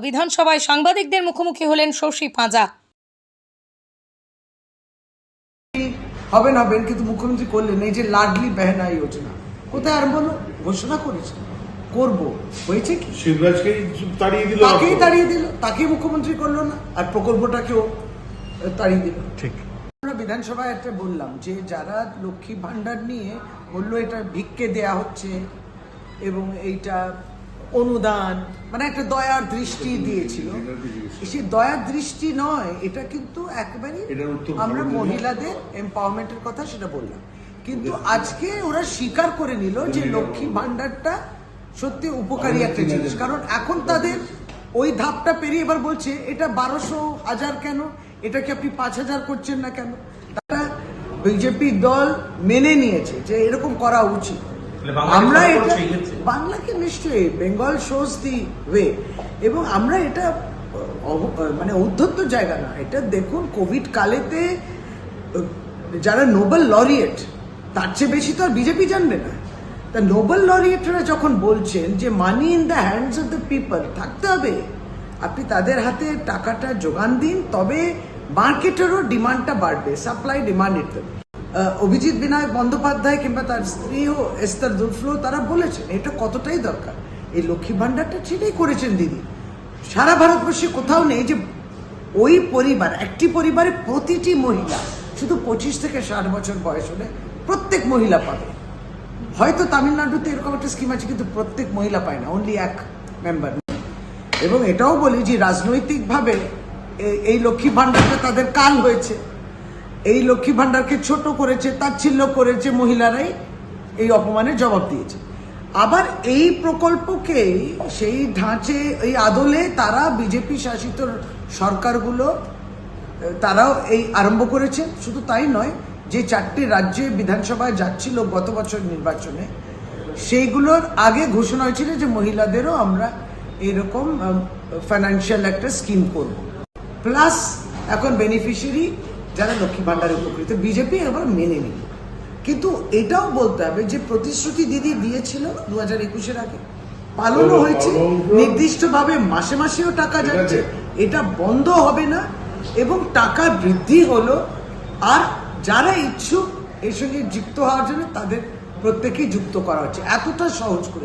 বিধানসভায় সাংবাদিকদের মুখোমুখি হলেন শশী পাঁজা। হবেন হবেন কিন্তু মুখ্যমন্ত্রী করলেন এই যে লাডলি বেহনা যোজনা কোথায় আরম্ভ হলো? ঘোষণা করেছে করব, হয়েছে কি? শিবরাজকেই তাড়িয়ে দিল, তাকেই তাড়িয়ে দিল, তাকেই মুখ্যমন্ত্রী করলো না, আর প্রকল্পটাকেও তাড়িয়ে দিল। ঠিক আমরা বিধানসভায় একটা বললাম যে যারা লক্ষ্মী ভান্ডার নিয়ে বললো এটা ভিক্ষে দেয়া হচ্ছে এবং এইটা অনুদান, মানে একটা দয়ার দৃষ্টি দিয়েছিল, সেই দয়ার দৃষ্টি নয়, এটা কিন্তু একেবারে আমরা মহিলাদের এম্পাওয়ারমেন্টের কথা সেটা বললাম। কিন্তু আজকে ওরা স্বীকার করে নিল যে লক্ষ্মী ভান্ডারটা সত্যি উপকারী একটা জিনিস, কারণ এখন তাদের ওই ধাপটা পেরিয়ে এবার বলছে এটা 1200-1000 কেন, এটাকে আপনি 5000 করছেন না কেন? তারা বিজেপি দল মেনে নিয়েছে যে এরকম করা উচিত। আমরা এটা বাংলাকে নিশ্চয়ই বেঙ্গল শোজ দি ওয়ে, এবং আমরা এটা মানে উদ্ধত্ত জায়গা না, এটা দেখুন কোভিড কালেতে যারা নোবেল লরিয়েট তার চেয়ে বেশি তো আর বিজেপি জানবে না। তা নোবেল লরিয়েটরা যখন বলছেন যে money in the hands of the people থাকতে হবে, আপনি তাদের হাতে টাকাটা যোগান দিন, তবে মার্কেটেরও ডিমান্ডটা বাড়বে, সাপ্লাই ডিমান্ড ইট। অভিজিৎ বিনায়ক বন্দ্যোপাধ্যায় কিংবা তার স্ত্রীও এস্তার দুফলো তারা বলেছেন এটা কতটাই দরকার। এই লক্ষ্মী ভান্ডারটা সেটাই করেছেন দিদি। সারা ভারতবর্ষে কোথাও নেই যে ওই পরিবার, একটি পরিবারে প্রতিটি মহিলা, শুধু 25 থেকে 60 বছর বয়স হলে প্রত্যেক মহিলা পাবে। হয়তো তামিলনাড়ুতে এরকম একটা স্কিম আছে কিন্তু প্রত্যেক মহিলা পায় না, অনলি এক মেম্বার। এবং এটাও বলি যে রাজনৈতিকভাবে এই লক্ষ্মী ভান্ডারটা তাদের কাল হয়েছে, এই লক্ষ্মী ভান্ডারকে ছোট করেছে, তাচ্ছিল্য করেছে, মহিলারাই এই অপমানের জবাব দিয়েছে। আবার এই প্রকল্পকে সেই ধাঁচে এই আদলে তারা বিজেপি শাসিত সরকারগুলো তারাও এই আরম্ভ করেছে। শুধু তাই নয়, যে 4টি রাজ্যে বিধানসভায় যাচ্ছিল গত বছর নির্বাচনে, সেইগুলোর আগে ঘোষণা হয়েছিল যে মহিলাদেরও আমরা এরকম ফাইন্যান্সিয়াল একটা স্কিম করব। প্লাস এখন বেনিফিশিয়ারি যারা লক্ষ্মী ভান্ডারে উপকৃত, বিজেপি এবার মেনে নিল। কিন্তু এটাও বলতে হবে যে প্রতিশ্রুতি দিদি দিয়েছিল 2021-এর আগে পালনও হয়েছে, নির্দিষ্টভাবে মাসে মাসেও টাকা যাচ্ছে, এটা বন্ধ হবে না, এবং টাকা বৃদ্ধি হলো। আর যারা ইচ্ছুক এর সঙ্গে যুক্ত হওয়ার জন্য তাদের প্রত্যেকেই যুক্ত করা হচ্ছে, এতটা সহজ করে।